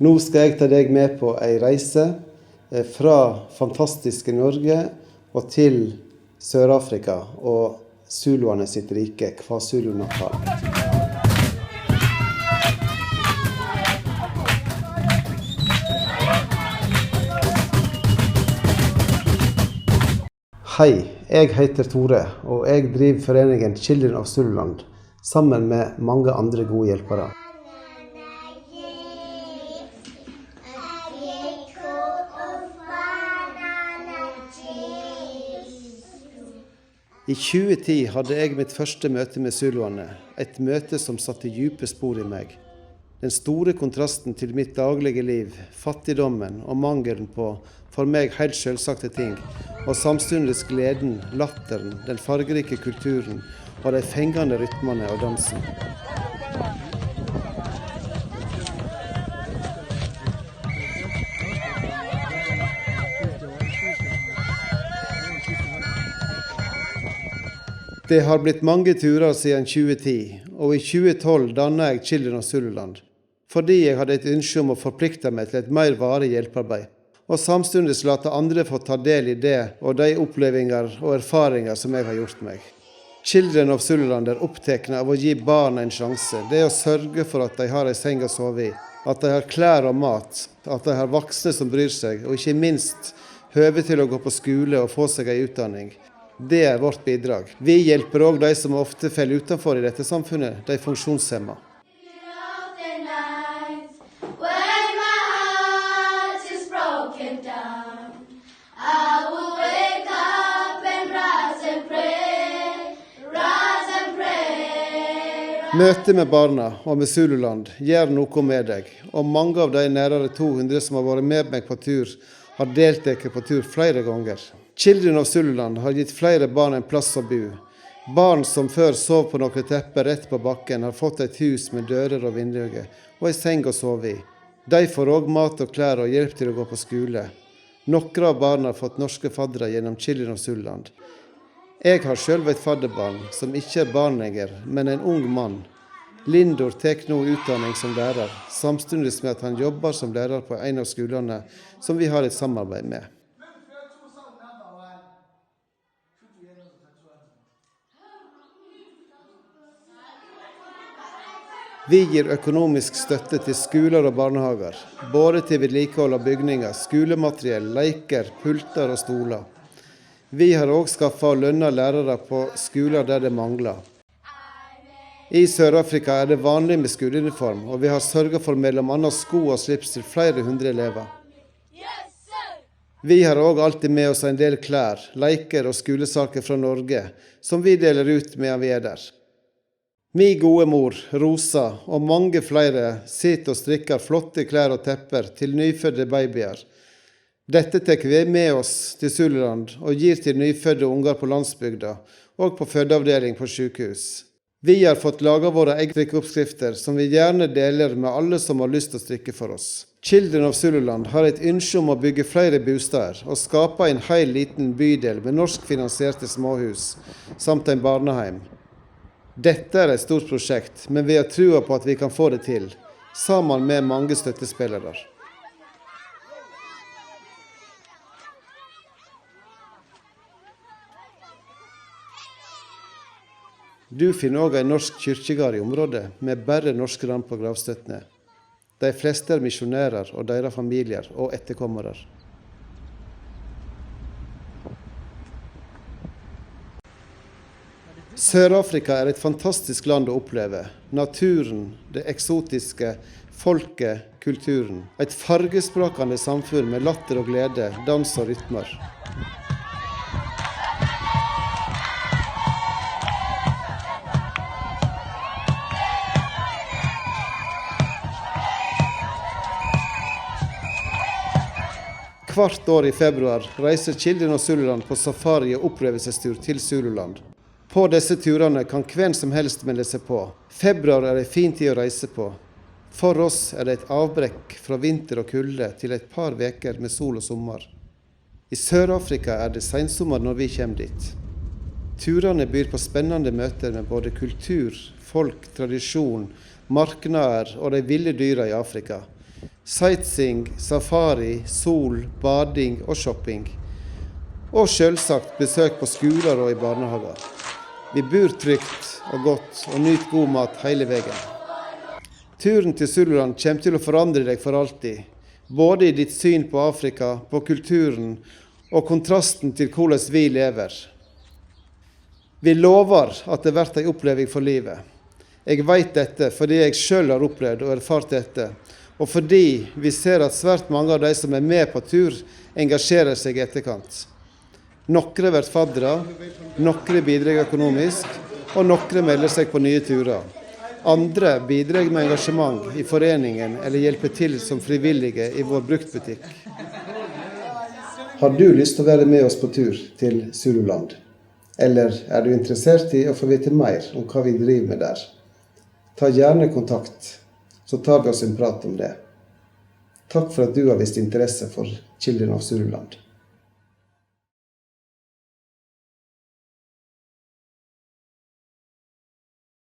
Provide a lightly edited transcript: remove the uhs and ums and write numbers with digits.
Nå skal jeg ta deg med på en reise fra fantastiske Norge og til Sør-Afrika og Zuluene sitt rike, KwaZulu-Natal. Hei, jeg heter Tore, og jeg driver foreningen Children of Zululand sammen med mange andre gode hjelpere. I 2010 hadde jeg mitt første møte med Zuluene, et møte som satte dype spor i meg. Den store kontrasten til mitt daglige liv, fattigdommen og mangelen på for meg helt selvsagte ting, og samtidig gleden, latteren, den fargerike kulturen og de fengende rytmene og dansen. Det har blitt mange turer siden 2010, og i 2012 dannet jeg Children of Zululand, fordi jeg hadde et ønske om å forplikte meg til et mer varig hjelpearbeid, og samtidig late andre få ta del i det og de opplevelser og erfaringer som jeg har gjort meg. Children of Zululand opptatt av å gi barna en sjanse. Det å sørge for at de har en seng å sove i, at de har klær og mat, at de har voksne som bryr seg, og ikke minst høve til å gå på skole og få seg en utdanning. Det er vårt bidrag. Vi hjelper også de som ofte faller utenfor i dette samfunnet, de funksjonshemma. Møtet med barna og med Zululand gjør noe med deg, og mange av de nærmere 200 som har vært med meg på tur, har deltatt på tur flere ganger. Children of Zululand har gitt flere barn en plass å bo. Barn som før sov på noen tepper rett på bakken, har fått et hus med dører og vinduer og en seng å sove i. De får også mat og klær og hjelp til å gå på skole. Noen av barna har fått norske faddere gjennom Children of Zululand. Jeg har selv et fadderbarn som ikke er barn lenger, men en ung mann. Lindor tar nå utdanning som lærer, samtidig med at han jobber som lærer på en av skolene som vi har et samarbeid med. Vi gir økonomisk støtte til skoler og barnehager, både til vedlikehold av bygninger, skolemateriell, leker, pulter og stoler. Vi har også skaffet og lønnet lærere på skoler der det mangler. I Sør-Afrika er det vanlig med skoleuniform, og vi har sørget for mellom annet sko og slips til flere hundre elever. Vi har også alltid med oss en del klær, leker og skolesaker fra Norge, som vi deler ut medan vi er der. Min gode mor, Rosa, og mange flere sitter og strikker flotte klær og tepper til nyfødte babyer. Dette tar vi med oss til Zululand og gir til nyfødte unger på landsbygda og på fødeavdeling på sykehus. Vi har fått laget våre egne strikkeoppskrifter som vi gjerne deler med alle som har lyst til å strikke for oss. Children of Zululand har et ønske om å bygge flere bostader og skape en hel liten bydel med norskfinansierte småhus, samt en barneheim. Dette er et stort prosjekt, men vi har troa på at vi kan få det til, sammen med mange støttespillere. Du finner også en norsk kirkegård i området, med bare norske navn på gravstøttene. De fleste er misjonærer og deres familier og etterkommere. Sør-Afrika er et fantastisk land å oppleve. Naturen, det eksotiske, folket, kulturen. Et fargesprakende samfunn med latter og glede, dans og rytmer. Hvert år i februar reiser Children of Zululand på safari og opplevelsestur til Zululand. På disse turene kan hvem som helst melde seg på. Februar er en fin tid å reise på. For oss er det et avbrekk fra vinter og kulde til et par veker med sol og sommer. I Sør-Afrika er det sensommer når vi kommer dit. Turene byr på spennende møter med både kultur, folk, tradisjon, marknader og de ville dyra i Afrika. Sightseeing, safari, sol, bading og shopping. Og selvsagt besøk på skoler og i barnehager. Vi bor trygt og godt og nyter god mat hele veien. Turen til Zululand kommer til å forandre deg for alltid, både i ditt syn på Afrika, på kulturen og kontrasten til hvordan vi lever. Vi lover at det blir en oppleving for livet. Jeg vet dette fordi jeg selv har opplevd og erfart dette, og fordi vi ser at svært mange av de som er med på tur, engasjerer seg i etterkant. Noen blir faddere, noen bidrar økonomisk, og noen melder seg på nye turer. Andre bidrar med engasjement i foreningen eller hjelper til som frivillige i vår bruktbutikk. Har du lyst til å være med oss på tur til Zululand? Eller er du interessert i å få vite mer om hva vi driver med der? Ta gjerne kontakt, så tar vi oss en prat om det. Takk for at du har vist interesse for Children of Zululand.